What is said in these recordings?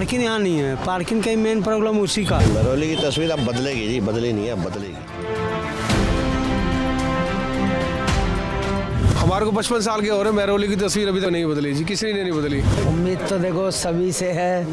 Parking यहाँ नहीं है, पार्किंग का मेन प्रॉब्लम उसी का। महरौली की तस्वीर अब बदलेगी जी, बदली नहीं है, अब बदलेगी। हमारे को 55 साल के हो रहे, महरौली की तस्वीर अभी तक नहीं बदली जी, किसी ने नहीं बदली। उम्मीद तो देखो सभी से है।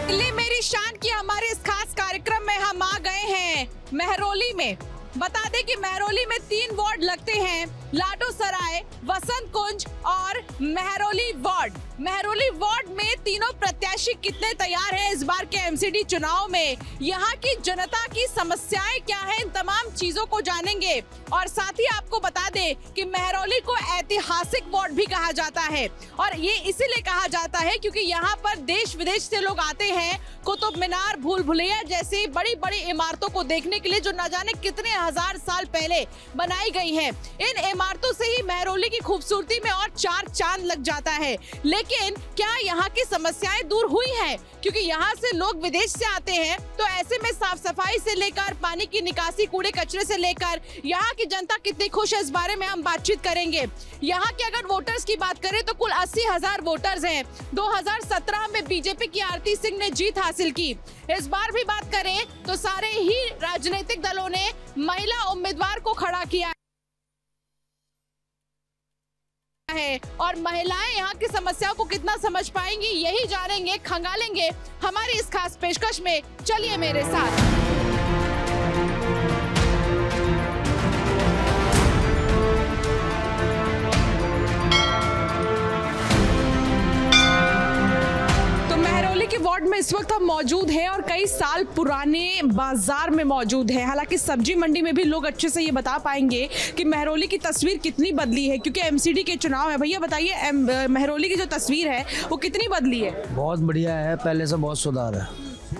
दिल्ली मेरी शान की हमारे इस खास कार्यक्रम में हम आ गए हैं महरौली में। बता दें कि महरौली में 3 वार्ड लगते हैं, लाडो सराय, वसंत कुंज और महरौली वार्ड। महरौली वार्ड में तीनों प्रत्याशी कितने तैयार हैं इस बार के एमसीडी चुनाव में, यहाँ की जनता की समस्याएं क्या हैं, इन तमाम चीजों को जानेंगे। और साथ ही आपको बता दें कि महरौली को ऐतिहासिक वार्ड भी कहा जाता है, और ये इसीलिए कहा जाता है क्योंकि यहाँ पर देश विदेश से लोग आते हैं कुतुब मीनार, भूल भुलैया जैसी बड़ी बड़ी इमारतों को देखने के लिए, जो न जाने कितने हजार साल पहले बनाई गई हैं। इन इमारतों से ही महरौली की खूबसूरती में और 4 चांद लग जाता है। लेकिन क्या यहाँ की समस्याएं दूर हुई हैं? क्योंकि यहाँ से लोग विदेश से आते हैं, तो ऐसे में साफ सफाई से लेकर पानी की निकासी, कूड़े कचरे से लेकर यहाँ की जनता कितनी खुश है, इस बारे में हम बातचीत करेंगे। यहाँ के अगर वोटर्स की बात करें तो कुल 80,000 वोटर्स हैं। 2017 में बीजेपी की आरती सिंह ने जीत हासिल की। इस बार भी बात करें तो सारे ही राजनीतिक दलों ने महिला उम्मीदवार को खड़ा किया है, और महिलाएं यहाँ की समस्याओं को कितना समझ पाएंगी यही जानेंगे, खंगालेंगे हमारी इस खास पेशकश में। चलिए मेरे साथ। वार्ड में इस वक्त हम मौजूद हैं और कई साल पुराने बाजार में मौजूद हैं। हालांकि सब्जी मंडी में भी लोग अच्छे से ये बता पाएंगे कि महरौली की तस्वीर कितनी बदली है, क्योंकि एमसीडी के चुनाव है। भैया बताइए, महरौली की जो तस्वीर है वो कितनी बदली है? बहुत बढ़िया है, पहले से बहुत सुधार है।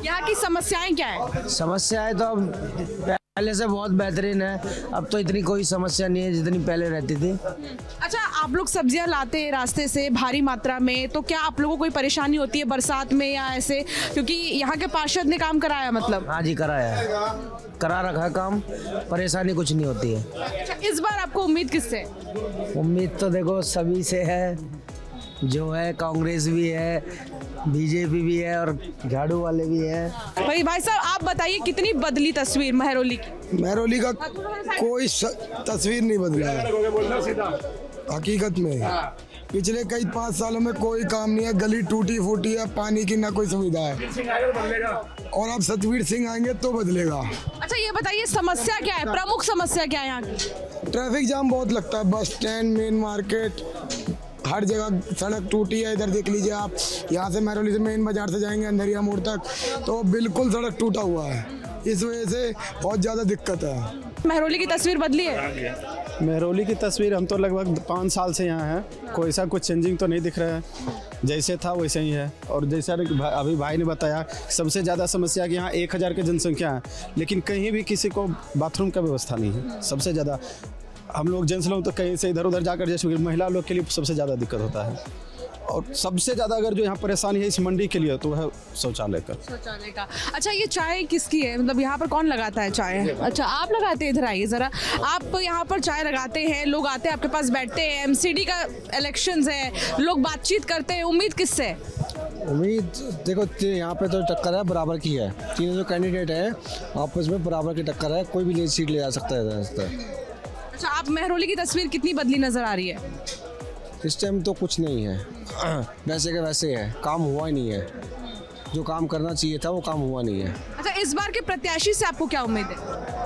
यहाँ की समस्याएं क्या है? समस्याएं तो अब पहले से बहुत बेहतरीन है, अब तो इतनी कोई समस्या नहीं है जितनी पहले रहती थी। अच्छा, आप लोग सब्जियां लाते हैं रास्ते से भारी मात्रा में, तो क्या आप लोगों को कोई परेशानी होती है बरसात में या ऐसे? क्योंकि यहाँ के पार्षद ने काम कराया, मतलब? हाँ जी, कराया है, करा रखा है काम, परेशानी कुछ नहीं होती है। अच्छा, इस बार आपको उम्मीद किससे? उम्मीद तो देखो सभी से है, जो है कांग्रेस भी है, बीजेपी भी है और झाड़ू वाले भी है। भाई साहब, आप बताइए कितनी बदली तस्वीर महरौली की? महरौली का कोई तस्वीर नहीं बदला है हकीकत में। पिछले कई 5 सालों में कोई काम नहीं है, गली टूटी फूटी है, पानी की ना कोई सुविधा है, और अब सतवीर सिंह आएंगे तो बदलेगा। अच्छा, ये बताइए समस्या क्या है, प्रमुख समस्या क्या है यहाँ की? ट्रैफिक जाम बहुत लगता है, बस स्टैंड, मेन मार्केट, हर जगह सड़क टूटी है। इधर देख लीजिए आप, यहाँ से महरौली से मेन बाजार से जाएंगे अंधरिया मोड़ तक तो बिल्कुल सड़क टूटा हुआ है, इस वजह से बहुत ज़्यादा दिक्कत है। महरौली की तस्वीर बदली है? महरौली की तस्वीर, हम तो लगभग 5 साल से यहाँ हैं, कोई ऐसा कुछ चेंजिंग तो नहीं दिख रहा है, जैसे था वैसे ही है। और जैसा अभी भाई ने बताया, सबसे ज़्यादा समस्या कि यहाँ 1000 की जनसंख्या है, लेकिन कहीं भी किसी को बाथरूम का व्यवस्था नहीं है। सबसे ज़्यादा हम लोग जेंट्स लोग तो कहीं से इधर उधर जाकर, जैसे महिला लोग के लिए सबसे ज़्यादा दिक्कत होता है, और सबसे ज़्यादा अगर जो यहाँ परेशानी है इस मंडी के लिए तो वह शौचालय का। अच्छा, ये चाय किसकी है, मतलब यहाँ पर कौन लगाता है चाय? अच्छा, आप लगाते हैं? इधर आइए ज़रा, आप यहाँ पर चाय लगाते हैं, लोग आते हैं आपके पास बैठते हैं, एमसीडी का इलेक्शंस है, लोग बातचीत करते हैं, उम्मीद किससे? उम्मीद देखो, यहाँ पे तो टक्कर है, बराबर की है, तीनों जो कैंडिडेट है आपस में बराबर की टक्कर है, कोई भी सीट ले जा सकता है। अच्छा, आप महरौली की तस्वीर कितनी बदली नजर आ रही है? इस टाइम तो कुछ नहीं है, वैसे के वैसे है, काम हुआ ही नहीं है, जो काम करना चाहिए था वो काम हुआ नहीं है। अच्छा, इस बार के प्रत्याशी से आपको क्या उम्मीद है?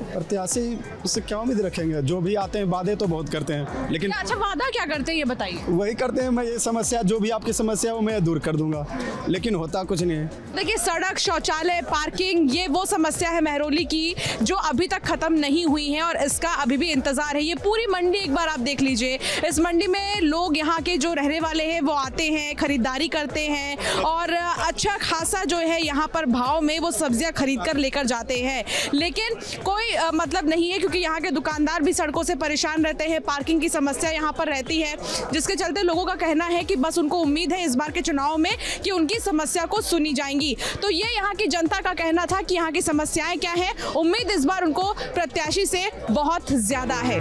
प्रत्याशी उससे क्या उम्मीद रखेंगे, जो भी आते हैं वादे तो बहुत करते हैं, लेकिन अच्छा, वादा क्या करते हैं ये बताइए? वही करते हैं, मैं ये समस्या, जो भी आपकी समस्या वो मैं दूर कर दूंगा, लेकिन होता कुछ नहीं है। देखिए, सड़क, शौचालय, पार्किंग, ये वो समस्या है महरौली की जो अभी तक खत्म नहीं हुई है, और इसका अभी भी इंतजार है। ये पूरी मंडी एक बार आप देख लीजिए, इस मंडी में लोग यहाँ के जो रहने वाले हैं वो आते हैं, खरीदारी करते हैं, और अच्छा खासा जो है यहाँ पर भाव में वो सब्जियाँ खरीद कर लेकर जाते हैं। लेकिन कोई मतलब नहीं है, क्योंकि यहाँ के दुकानदार भी सड़कों से परेशान रहते हैं, पार्किंग की समस्या यहाँ पर रहती है, जिसके चलते लोगों का कहना है कि बस उनको उम्मीद है इस बार के चुनाव में कि उनकी समस्या को सुनी जाएंगी। तो ये यहाँ की जनता का कहना था कि यहाँ की समस्याएं क्या हैं। उम्मीद इस बार उनको प्रत्याशी से बहुत ज्यादा है।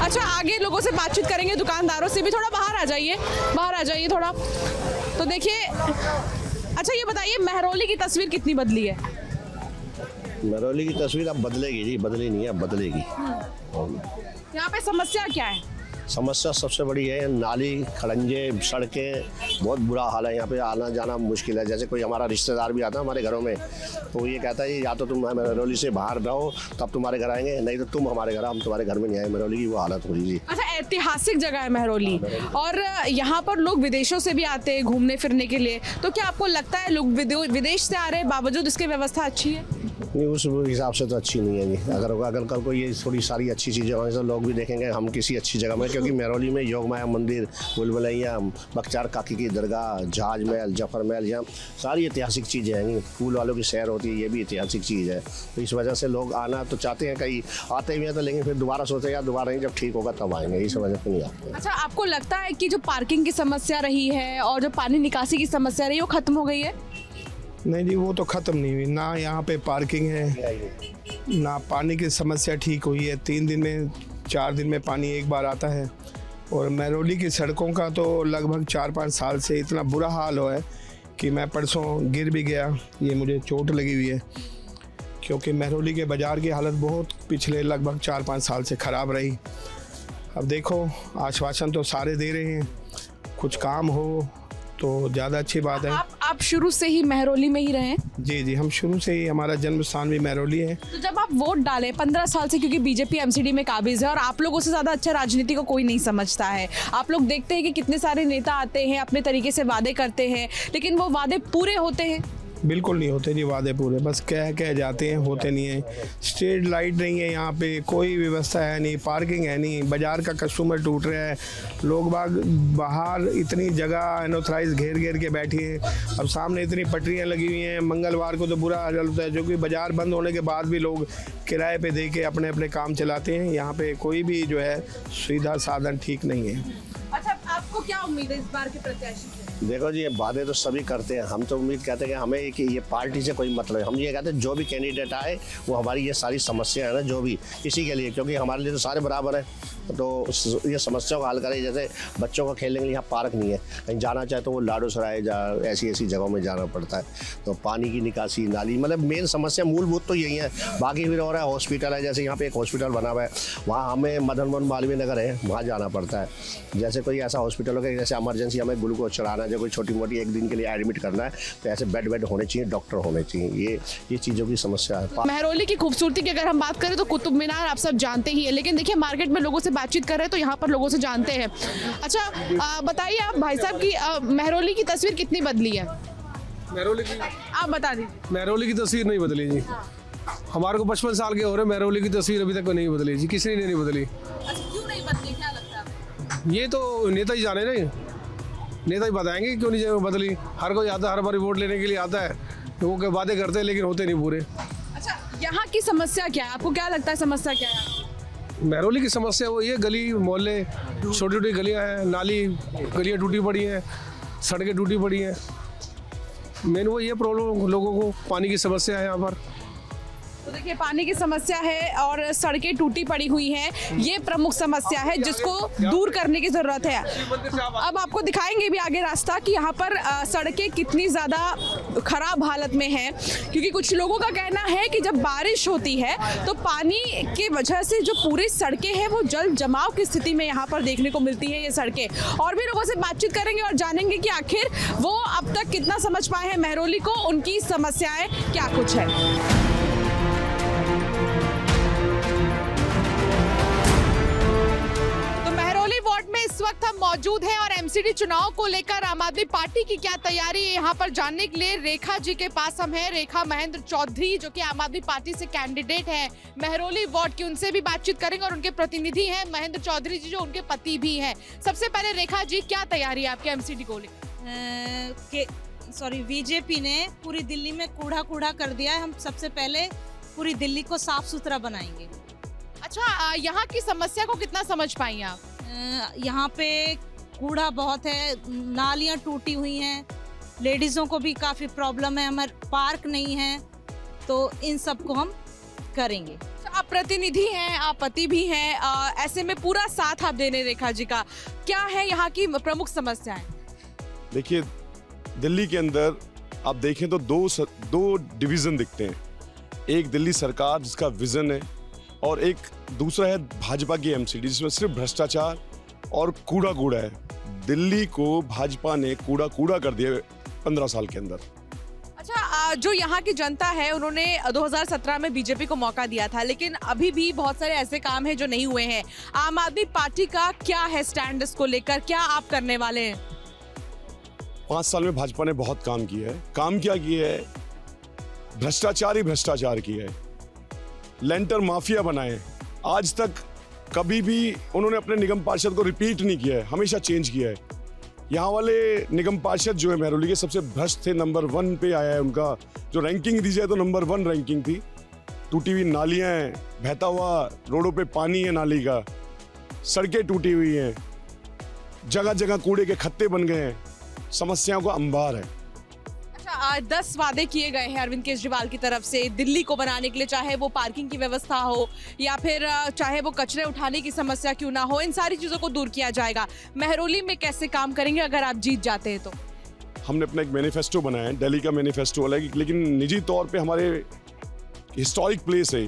अच्छा, आगे लोगों से बातचीत करेंगे, दुकानदारों से भी। थोड़ा बाहर आ जाइए थोड़ा। तो देखिए, अच्छा ये बताइए, महरौली की तस्वीर कितनी बदली है? महरौली की तस्वीर अब बदलेगी जी, बदली नहीं है, अब बदलेगी। यहाँ पे समस्या क्या है? समस्या सबसे बड़ी है नाली, खड़ंजे, सड़कें, बहुत बुरा हाल है। यहाँ पे आना जाना मुश्किल है। जैसे कोई हमारा रिश्तेदार भी आता है हमारे घरों में, तो ये कहता है या तो तुम महरौली से बाहर रहो तब तुम्हारे घर आएंगे, नहीं तो तुम हमारे घर, हम तुम्हारे घर में नहीं आए। महरौली की वो हालत हो रही है। अच्छा, ऐतिहासिक जगह है महरौली, और यहाँ पर लोग विदेशों से भी आते हैं घूमने फिरने के लिए। तो क्या आपको लगता है लोग विदेश से आ रहे हैं बावजूद इसकी व्यवस्था अच्छी है? नहीं, उस हिसाब से तो अच्छी नहीं है जी। अगर कल को ये थोड़ी सारी अच्छी चीज़ें होंगी तो लोग भी देखेंगे हम किसी अच्छी जगह में, क्योंकि महरौली में योगमाया मंदिर, बुलबुलैया, बख्तियार काकी की दरगाह, जहाज महल, जफर महल, यहाँ सारी ऐतिहासिक चीज़ें हैं। फूल वालों की सैर होती है, ये भी ऐतिहासिक चीज़ है। तो इस वजह से लोग आना तो चाहते हैं, कहीं आते भी हैं तो, लेकिन फिर दोबारा सोचते हैं यार दोबारा नहीं, जब ठीक होगा तब आएंगे, इस वजह से नहीं आते। अच्छा, आपको लगता है कि जो पार्किंग की समस्या रही है और जो पानी निकासी की समस्या रही है वो खत्म हो गई है? नहीं जी, वो तो ख़त्म नहीं हुई ना। यहाँ पे पार्किंग है ना, पानी की समस्या ठीक हुई है। 3 दिन में 4 दिन में पानी एक बार आता है। और महरौली की सड़कों का तो लगभग 4-5 साल से इतना बुरा हाल हुआ है कि मैं परसों गिर भी गया, ये मुझे चोट लगी हुई है, क्योंकि महरौली के बाज़ार की हालत बहुत पिछले लगभग 4-5 साल से ख़राब रही। अब देखो, आश्वासन तो सारे दे रहे हैं, कुछ काम हो तो ज़्यादा अच्छी बात है। आप शुरू से ही महरौली में ही रहे हैं? जी, हम शुरू से ही, हमारा जन्म स्थान भी महरौली है। तो जब आप वोट डाले 15 साल से, क्योंकि बीजेपी एमसीडी में काबिज है और आप लोगों से ज़्यादा अच्छा राजनीति को कोई नहीं समझता है, आप लोग देखते हैं कि कितने सारे नेता आते हैं, अपने तरीके से वादे करते हैं, लेकिन वो वादे पूरे होते हैं? बिल्कुल नहीं होते जी वादे पूरे, बस कह जाते हैं, होते नहीं है। स्ट्रीट लाइट नहीं है यहाँ पे, कोई व्यवस्था है नहीं, पार्किंग है नहीं, बाज़ार का कस्टमर टूट रहा है, लोग बाग बाहर इतनी जगह अनऑथराइज घेर के बैठी हैं। अब सामने इतनी पटरियाँ लगी हुई हैं, मंगलवार को तो बुरा हाल होता है, जो कि बाज़ार बंद होने के बाद भी लोग किराए पे दे के अपने अपने काम चलाते हैं। यहाँ पे कोई भी जो है सुविधा साधन ठीक नहीं है। अच्छा, आपको क्या उम्मीद है इस बार के प्रत्याशी से? देखो जी, ये वादे तो सभी करते हैं, हम तो उम्मीद करते हैं कि हमें कि ये पार्टी से कोई मतलब है। हम ये कहते हैं जो भी कैंडिडेट आए वो हमारी ये सारी समस्या है ना, जो भी इसी के लिए, क्योंकि हमारे लिए तो सारे बराबर हैं, तो ये समस्या को हल करें। जैसे बच्चों को खेलने के लिए यहाँ पार्क नहीं है, कहीं जाना चाहे तो वो लाडो सराय ऐसी जगहों में जाना पड़ता है। तो पानी की निकासी, नाली, मतलब मेन समस्या मूलभूत तो यही है। बाकी फिर और है हॉस्पिटल है, जैसे यहाँ पे एक हॉस्पिटल बना हुआ है, वहाँ हमें मदन मोहन मालवीय नगर है, वहाँ जाना पड़ता है। जैसे कोई ऐसा हॉस्पिटल हो गया, जैसे इमरजेंसी हमें ग्लूकोज चढ़ाना है, जो कोई छोटी मोटी एक दिन के लिए एडमिट करना है, तो ऐसे बेड होने चाहिए, डॉक्टर होने चाहिए। ये चीज़ों की समस्या है। महरौली की खूबसूरती की अगर हम बात करें तो कुतुब मीनार आप सब जानते ही है, लेकिन देखिए मार्केट में लोगों से बातचीत कर रहे हैं तो यहाँ पर लोगों से जानते हैं। अच्छा, बताइए आप भाई साहब की महरौली की तस्वीर कितनी बदली है? महरौली की, आप बता दीजिए। महरौली की तस्वीर नहीं बदली जी। हमारे को 55 साल के हो रहे, महरौली की तस्वीर अभी तक नहीं बदली जी, किसी ने नहीं बदली। अच्छा, क्यों नहीं बदली, क्या लगता है? ये तो नेता ही जाने ना, नेता ही बताएंगे क्यों नहीं बदली। हर कोई आता है, हर बार वोट लेने के लिए आता है, वो वादे करते हैं लेकिन होते नहीं पूरे। अच्छा, यहाँ की समस्या क्या है, आपको क्या लगता है समस्या क्या है? महरौली की समस्या वो ये, गली मोहल्ले, छोटी छोटी गलियाँ हैं, नाली गलियाँ टूटी पड़ी हैं, सड़कें टूटी पड़ी हैं। मेन वो ये प्रॉब्लम लोगों को, पानी की समस्या है यहाँ पर। तो देखिए, पानी की समस्या है और सड़कें टूटी पड़ी हुई हैं, ये प्रमुख समस्या है जिसको दूर करने की जरूरत है। अब आपको दिखाएंगे भी आगे रास्ता कि यहाँ पर सड़कें कितनी ज़्यादा खराब हालत में हैं, क्योंकि कुछ लोगों का कहना है कि जब बारिश होती है तो पानी की वजह से जो पूरी सड़कें हैं वो जल जमाव की स्थिति में यहाँ पर देखने को मिलती है ये सड़कें। और भी लोगों से बातचीत करेंगे और जानेंगे कि आखिर वो अब तक कितना समझ पाए हैं महरौली को, उनकी समस्याएं क्या कुछ है। इस वक्त हम मौजूद हैं और एमसीडी चुनाव को लेकर आम आदमी पार्टी की क्या तैयारी है यहाँ पर जानने के लिए रेखा जी के पास हम हैं। रेखा महेंद्र चौधरी जो कि आम आदमी पार्टी से कैंडिडेट हैं महरौली वार्ड की, उनसे भी बातचीत करेंगे और उनके प्रतिनिधि हैं महेंद्र चौधरी जी जो उनके पति भी हैं। सबसे पहले रेखा जी, क्या तैयारी है आपके एमसीडी को लेकर? बीजेपी ने पूरी दिल्ली में कूड़ा कर दिया है। हम सबसे पहले पूरी दिल्ली को साफ सुथरा बनाएंगे। अच्छा, यहाँ की समस्या को कितना समझ पाई आप? यहाँ पे कूड़ा बहुत है, नालियाँ टूटी हुई हैं, लेडीज़ों को भी काफ़ी प्रॉब्लम है, हमारे पार्क नहीं है, तो इन सब को हम करेंगे। आप प्रतिनिधि हैं, आप पति भी हैं, ऐसे में पूरा साथ आप देने रेखा जी का, क्या है यहाँ की प्रमुख समस्याएं? देखिए, दिल्ली के अंदर आप देखें तो दो डिवीजन दिखते हैं। एक दिल्ली सरकार जिसका विजन है, और एक दूसरा है भाजपा की एमसीडी जिसमें सिर्फ भ्रष्टाचार और कूड़ा है। दिल्ली को भाजपा ने कूड़ा कर दिया 15 साल के अंदर। अच्छा, जो यहाँ की जनता है उन्होंने 2017 में बीजेपी को मौका दिया था, लेकिन अभी भी बहुत सारे ऐसे काम हैं जो नहीं हुए हैं। आम आदमी पार्टी का क्या है स्टैंड इसको लेकर, क्या आप करने वाले हैं? 5 साल में भाजपा ने बहुत काम किया है। काम क्या किया है? भ्रष्टाचार ही भ्रष्टाचार किया है, लेंटर माफिया बनाए। आज तक कभी भी उन्होंने अपने निगम पार्षद को रिपीट नहीं किया है, हमेशा चेंज किया है। यहाँ वाले निगम पार्षद जो है महरौली के सबसे भ्रष्ट थे, नंबर 1 पे आया है उनका। जो रैंकिंग दी जाए तो नंबर 1 रैंकिंग थी। टूटी हुई नालियाँ हैं, बहता हुआ रोडों पे पानी है नाली का, सड़कें टूटी हुई हैं, जगह जगह कूड़े के खत्ते बन गए हैं, समस्याओं का अंबार है। अच्छा, 10 वादे किए गए हैं अरविंद केजरीवाल की तरफ से दिल्ली को बनाने के लिए, चाहे वो पार्किंग की व्यवस्था हो या फिर चाहे वो कचरे उठाने की समस्या क्यों ना हो, इन सारी चीज़ों को दूर किया जाएगा। महरौली में कैसे काम करेंगे अगर आप जीत जाते हैं तो? हमने अपना एक मैनिफेस्टो बनाया है, दिल्ली का मैनिफेस्टो अलग, लेकिन निजी तौर पे हमारे हिस्टोरिक प्लेस है,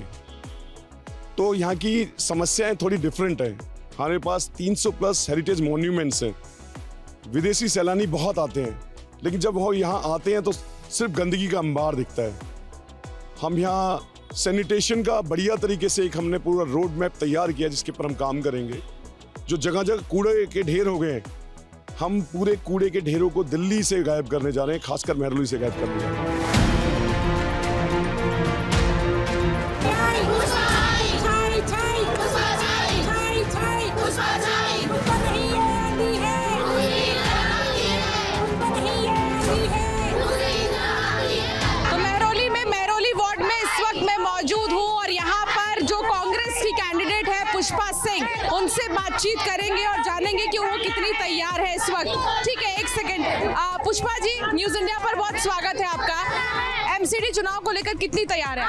तो यहाँ की समस्याएं थोड़ी डिफरेंट है। हमारे पास 300+ हेरिटेज मॉन्यूमेंट्स हैं। विदेशी सैलानी बहुत आते हैं, लेकिन जब वो यहाँ आते हैं तो सिर्फ गंदगी का अंबार दिखता है। हम यहाँ सैनिटेशन का बढ़िया तरीके से एक हमने पूरा रोड मैप तैयार किया जिसके पर हम काम करेंगे। जो जगह जगह कूड़े के ढेर हो गए हैं, हम पूरे कूड़े के ढेरों को दिल्ली से गायब करने जा रहे हैं, खासकर महरौली से गायब करने जा रहे हैं। पुष्पा सिंह, उनसे बातचीत करेंगे और जानेंगे कि वो कितनी तैयार है इस वक्त। ठीक है, एक second. Pushpa ji, news India पर बहुत स्वागत है आपका। एमसीडी चुनाव को लेकर कितनी तैयार है?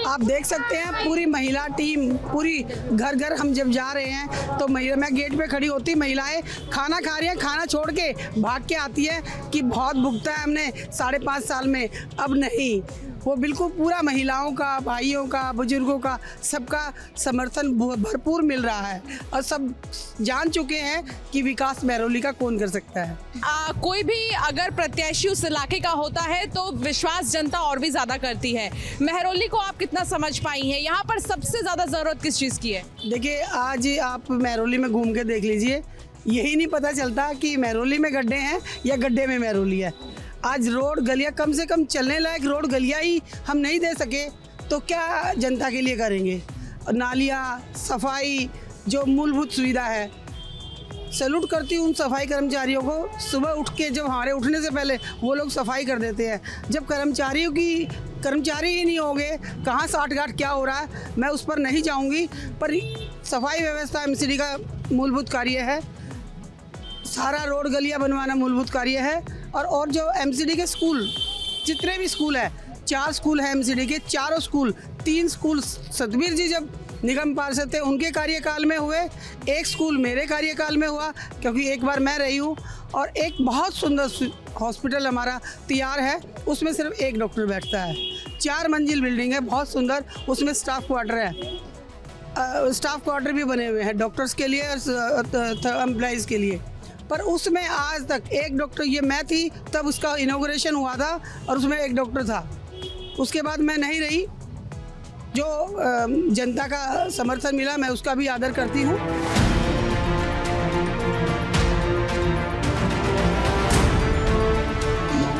आप देख सकते हैं पूरी महिला टीम, पूरी घर घर हम जब जा रहे हैं तो महिला, मैं गेट पे खड़ी होती, महिलाएं खाना खा रही हैं, खाना छोड़ के भाग के आती है कि बहुत भुगता है हमने 5.5 साल में, अब नहीं। वो बिल्कुल पूरा महिलाओं का, भाइयों का, बुजुर्गों का, सबका समर्थन भरपूर मिल रहा है और सब जान चुके हैं कि विकास महरौली का कौन कर सकता है। कोई भी अगर प्रत्याशी उस इलाके का होता है तो विश्वास जनता और भी ज़्यादा करती है। महरौली को आप कितना समझ पाई हैं? यहाँ पर सबसे ज़्यादा ज़रूरत किस चीज़ की है? देखिए, आज आप महरौली में घूम के देख लीजिए, यही नहीं पता चलता कि महरौली में गड्ढे हैं या गड्ढे में महरौली है। आज रोड गलियां, कम से कम चलने लायक रोड गलियां ही हम नहीं दे सके तो क्या जनता के लिए करेंगे? नालियां, सफाई, जो मूलभूत सुविधा है, सैल्यूट करती हूँ उन सफाई कर्मचारियों को। सुबह उठ के जब हमारे उठने से पहले वो लोग सफाई कर देते हैं। जब कर्मचारी ही नहीं होंगे, कहाँ साठ-गांठ क्या हो रहा है, मैं उस पर नहीं जाऊँगी, पर सफाई व्यवस्था एमसीडी का मूलभूत कार्य है। सारा रोड गलियां बनवाना मूलभूत कार्य है। और जो एमसीडी के स्कूल, जितने भी स्कूल है, 4 स्कूल है एमसीडी के, चारों स्कूल, 3 स्कूल सतबीर जी जब निगम पार्षद थे उनके कार्यकाल में हुए, 1 स्कूल मेरे कार्यकाल में हुआ क्योंकि एक बार मैं रही हूँ, और एक बहुत सुंदर हॉस्पिटल हमारा तैयार है, उसमें सिर्फ 1 डॉक्टर बैठता है। 4 मंजिल बिल्डिंग है, बहुत सुंदर, उसमें स्टाफ क्वार्टर है, स्टाफ क्वार्टर भी बने हुए हैं डॉक्टर्स के लिए और एम्प्लॉइज़ के लिए। पर उसमें आज तक 1 डॉक्टर, ये मैं थी तब उसका इनॉग्रेशन हुआ था और उसमें 1 डॉक्टर था। उसके बाद मैं नहीं रही। जो जनता का समर्थन मिला मैं उसका भी आदर करती हूँ।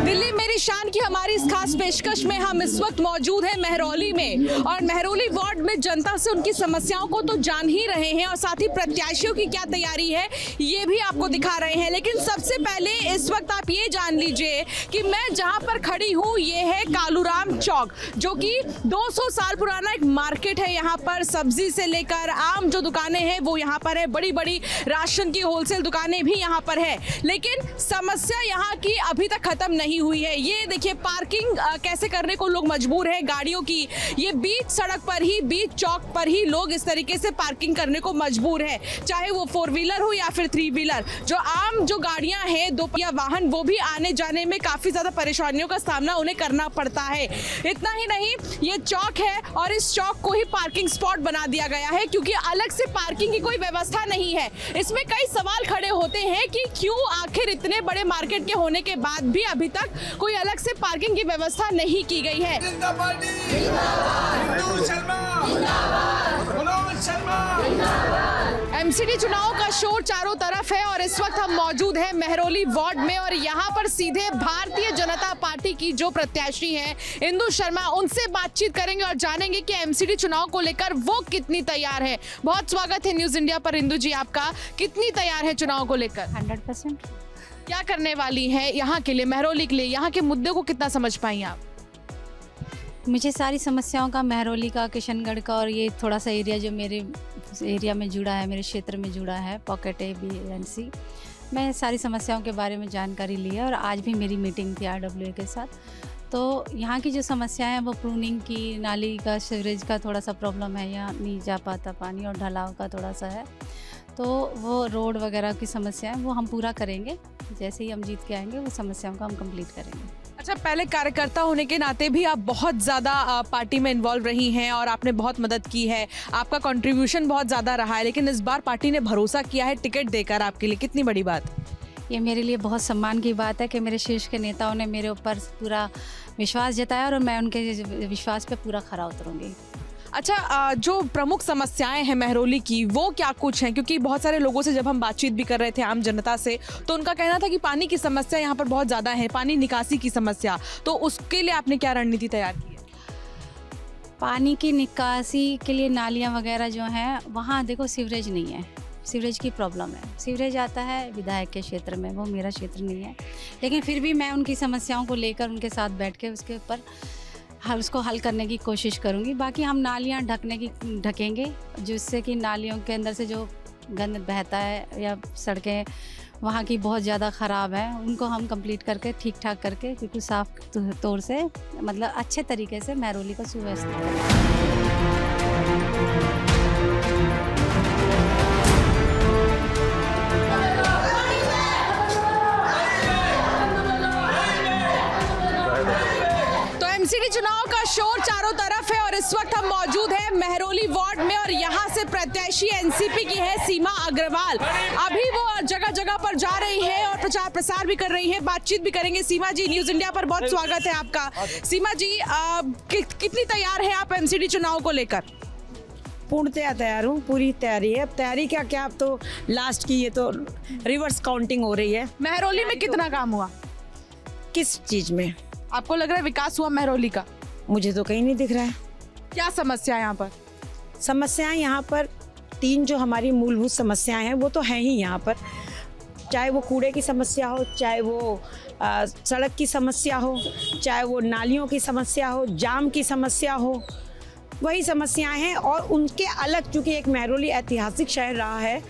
दिल्ली मेरी शान की हमारी इस खास पेशकश में हम इस वक्त मौजूद हैं महरौली में, और महरौली वार्ड में जनता से उनकी समस्याओं को तो जान ही रहे हैं और साथ ही प्रत्याशियों की क्या तैयारी है ये भी आपको दिखा रहे हैं। लेकिन सबसे पहले इस इस वक्त आप ये जान लीजिए कि मैं जहां पर खड़ी हूं ये है कालूराम चौक, जो कि 200 साल पुराना एक मार्केट है। यहाँ पर सब्जी से लेकर आम जो दुकानें हैं वो यहाँ पर है, बड़ी बड़ी राशन की होलसेल दुकानें भी यहाँ पर है। लेकिन समस्या यहाँ की अभी तक खत्म नहीं हुई है। ये देखिए पार्किंग कैसे करने को लोग मजबूर है गाड़ियों की। ये बीच सड़क पर ही, बीच चौक पर ही लोग इस तरीके से पार्किंग करने को मजबूर है, चाहे वो 4 व्हीलर हो या फिर 3 व्हीलर। जो आम जो गाड़ियां हैं, दोपहिया वाहन, वो भी आने जाने में काफी ज्यादा परेशानियों का सामना उन्हें करना पड़ता है। इतना ही नहीं, ये चौक है और इस चौक को ही पार्किंग स्पॉट बना दिया गया है, क्योंकि अलग से पार्किंग की कोई व्यवस्था नहीं है। इसमें कई सवाल खड़े होते हैं कि क्यों आखिर इतने बड़े मार्केट के होने के बाद भी अभी तक कोई अलग से पार्किंग की व्यवस्था नहीं की गई है। एमसीडी चुनाव का शोर चारों तरफ है और इस वक्त हम मौजूद हैं मेहरौली वार्ड में और यहाँ पर सीधे भारतीय जनता पार्टी की जो प्रत्याशी हैं इंदु शर्मा, उनसे बातचीत करेंगे और जानेंगे कि एमसीडी चुनाव को लेकर वो कितनी तैयार है। बहुत स्वागत है न्यूज इंडिया पर इंदु जी आपका। कितनी तैयार है चुनाव को लेकर? 100%। क्या करने वाली है यहाँ के लिए, मेहरौली के लिए? यहाँ के मुद्दे को कितना समझ पाई आप? मुझे सारी समस्याओं का, मेहरौली का, किशनगढ़ का और ये थोड़ा सा एरिया जो मेरे एरिया में जुड़ा है, मेरे क्षेत्र में जुड़ा है, पॉकेट ए, बी एंड सी, मैं सारी समस्याओं के बारे में जानकारी ली है। और आज भी मेरी मीटिंग थी RWA के साथ। तो यहाँ की जो समस्याएं हैं वो प्रूनिंग की, नाली का, सीवरेज का थोड़ा सा प्रॉब्लम है, यहाँ नहीं जा पाता पानी, और ढलाव का थोड़ा सा है। तो वो रोड वगैरह की समस्याएं वो हम पूरा करेंगे, जैसे ही हम जीत के आएंगे वो समस्याओं का हम कंप्लीट करेंगे। अच्छा, पहले कार्यकर्ता होने के नाते भी आप बहुत ज़्यादा पार्टी में इन्वॉल्व रही हैं और आपने बहुत मदद की है, आपका कंट्रीब्यूशन बहुत ज़्यादा रहा है, लेकिन इस बार पार्टी ने भरोसा किया है टिकट देकर आपके लिए, कितनी बड़ी बात? ये मेरे लिए बहुत सम्मान की बात है कि मेरे शीर्ष के नेताओं ने मेरे ऊपर पूरा विश्वास जताया और मैं उनके विश्वास पे पूरा खरा उतरूँगी। अच्छा, जो प्रमुख समस्याएं हैं मेहरौली की वो क्या कुछ हैं? क्योंकि बहुत सारे लोगों से जब हम बातचीत भी कर रहे थे, आम जनता से, तो उनका कहना था कि पानी की समस्या यहाँ पर बहुत ज़्यादा है, पानी निकासी की समस्या। तो उसके लिए आपने क्या रणनीति तैयार की है? पानी की निकासी के लिए नालियाँ वगैरह जो हैं, वहाँ देखो सीवरेज नहीं है, सीवरेज की प्रॉब्लम है। सीवरेज आता है विधायक के क्षेत्र में, वो मेरा क्षेत्र नहीं है, लेकिन फिर भी मैं उनकी समस्याओं को लेकर उनके साथ बैठ के उसके ऊपर उसको हल करने की कोशिश करूंगी। बाकी हम नालियाँ ढकेंगे, जिससे कि नालियों के अंदर से जो गंद बहता है या सड़कें वहाँ की बहुत ज़्यादा ख़राब है, उनको हम कंप्लीट करके ठीक ठाक करके बिल्कुल साफ तौर से, मतलब अच्छे तरीके से मेहरौली को सुव्यवस्थित करें। एमसीडी चुनाव का शोर चारों तरफ है और इस वक्त हम मौजूद हैं मेहरौली वार्ड में और यहाँ से प्रत्याशी एनसीपी की है सीमा अग्रवाल। अभी वो जगह जगह पर जा रही है और प्रचार प्रसार भी कर रही है, बातचीत भी करेंगे। सीमा जी, न्यूज इंडिया पर बहुत स्वागत है आपका। सीमा जी, कितनी तैयार है आप एमसीडी चुनाव को लेकर? पूर्णतया तैयार हूँ, पूरी तैयारी है। अब तैयारी क्या, अब तो लास्ट की ये तो रिवर्स काउंटिंग हो रही है। मेहरौली में कितना काम हुआ? किस चीज में आपको लग रहा है विकास हुआ मेहरौली का? मुझे तो कहीं नहीं दिख रहा है। क्या समस्या है यहाँ पर? समस्याएं यहाँ पर 3 जो हमारी मूलभूत समस्याएं हैं वो तो हैं ही यहाँ पर, चाहे वो कूड़े की समस्या हो, चाहे वो सड़क की समस्या हो, चाहे वो नालियों की समस्या हो, जाम की समस्या हो, वही समस्याएं हैं। और उनके अलग, चूँकि एक मेहरौली ऐतिहासिक शहर रहा है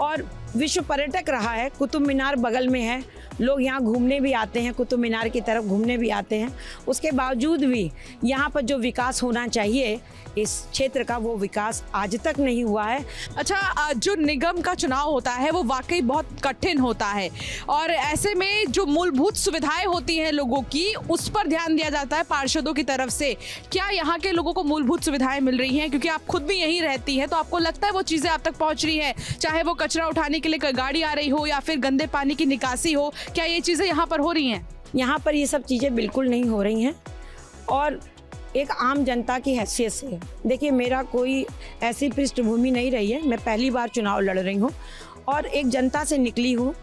और विश्व पर्यटक रहा है, कुतुब मीनार बगल में है, लोग यहाँ घूमने भी आते हैं, कुतुब मीनार की तरफ घूमने भी आते हैं। उसके बावजूद भी यहाँ पर जो विकास होना चाहिए इस क्षेत्र का, वो विकास आज तक नहीं हुआ है। अच्छा, जो निगम का चुनाव होता है वो वाकई बहुत कठिन होता है और ऐसे में जो मूलभूत सुविधाएं होती हैं लोगों की, उस पर ध्यान दिया जाता है पार्षदों की तरफ से। क्या यहाँ के लोगों को मूलभूत सुविधाएं मिल रही हैं? क्योंकि आप खुद भी यहीं रहती हैं, तो आपको लगता है वो चीज़ें आप तक पहुँच रही है, चाहे वो कचरा उठाने के लिए गाड़ी आ रही हो या फिर गंदे पानी की निकासी हो, क्या ये चीज़ें यहाँ पर हो रही हैं? यहाँ पर ये सब चीज़ें बिल्कुल नहीं हो रही हैं। और एक आम जनता की हैसियत से, देखिए, मेरा कोई ऐसी पृष्ठभूमि नहीं रही है, मैं पहली बार चुनाव लड़ रही हूँ और एक जनता से निकली हूँ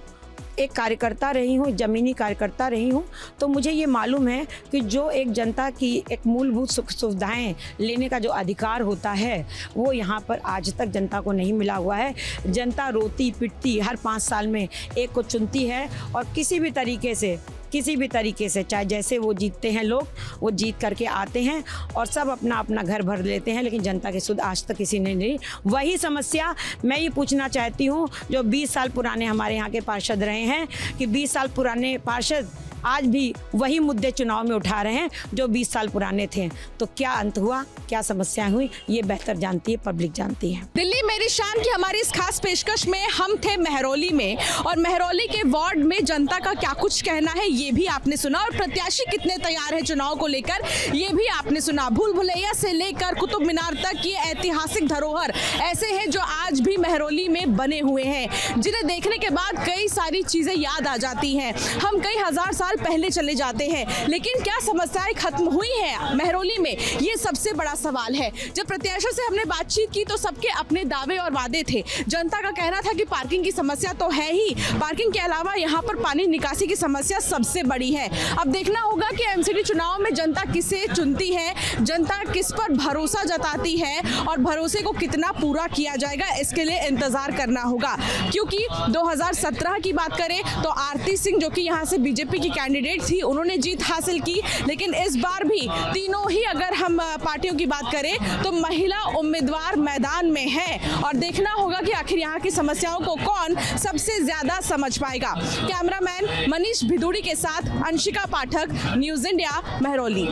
एक कार्यकर्ता रही हूँ, ज़मीनी कार्यकर्ता रही हूँ, तो मुझे ये मालूम है कि जो एक जनता की एक मूलभूत सुख सुविधाएं लेने का जो अधिकार होता है वो यहाँ पर आज तक जनता को नहीं मिला हुआ है। जनता रोती पिटती हर 5 साल में एक को चुनती है और किसी भी तरीके से चाहे जैसे वो जीतते हैं लोग, वो जीत करके आते हैं और सब अपना अपना घर भर लेते हैं, लेकिन जनता के सुध आज तक किसी ने नहीं। वही समस्या मैं ये पूछना चाहती हूँ, जो 20 साल पुराने हमारे यहाँ के पार्षद रहे हैं कि 20 साल पुराने पार्षद आज भी वही मुद्दे चुनाव में उठा रहे हैं जो 20 साल पुराने थे। तो क्या अंत हुआ, क्या समस्याएं हुई, ये बेहतर जानती है, पब्लिक जानती है। दिल्ली मेरी शान की हमारी इस खास पेशकश में हम थे मेहरौली में, और मेहरौली के वार्ड में जनता का क्या कुछ कहना है ये भी आपने सुना, और प्रत्याशी कितने तैयार है चुनाव को लेकर ये भी आपने सुना। भूल भुलैया से लेकर कुतुब मीनार तक ये ऐतिहासिक धरोहर ऐसे हैं जो आज भी मेहरौली में बने हुए हैं, जिन्हें देखने के बाद कई सारी चीजें याद आ जाती हैं। हम कई हजार साल पहले चले जाते हैं, लेकिन क्या समस्याएं खत्म हुई हैं मेहरौली में, ये सबसे बड़ा सवाल है। जब प्रत्याशियों से हमने बातचीत की तो सबके अपने दावे और वादे थे। जनता का कहना था कि पार्किंग की समस्या तो है ही, पार्किंग के अलावा यहाँ पर पानी निकासी की समस्या सबसे बड़ी है। अब देखना होगा कि एमसीडी चुनाव में जनता किसे चुनती है, जनता किस पर भरोसा जताती है और भरोसे को कितना पूरा किया जाएगा, इसके लिए इंतजार करना होगा। क्योंकि 2017 की बात करें तो आरती सिंह जो कि यहाँ से बीजेपी की कैंडिडेट थी, उन्होंने जीत हासिल की, लेकिन इस बार भी तीनों ही अगर हम पार्टियों की बात करें तो महिला उम्मीदवार मैदान में है, और देखना होगा कि आखिर यहाँ की समस्याओं को कौन सबसे ज्यादा समझ पाएगा। कैमरामैन मनीष भिदुड़ी के साथ अंशिका पाठक, न्यूज़ इंडिया, मेहरौली।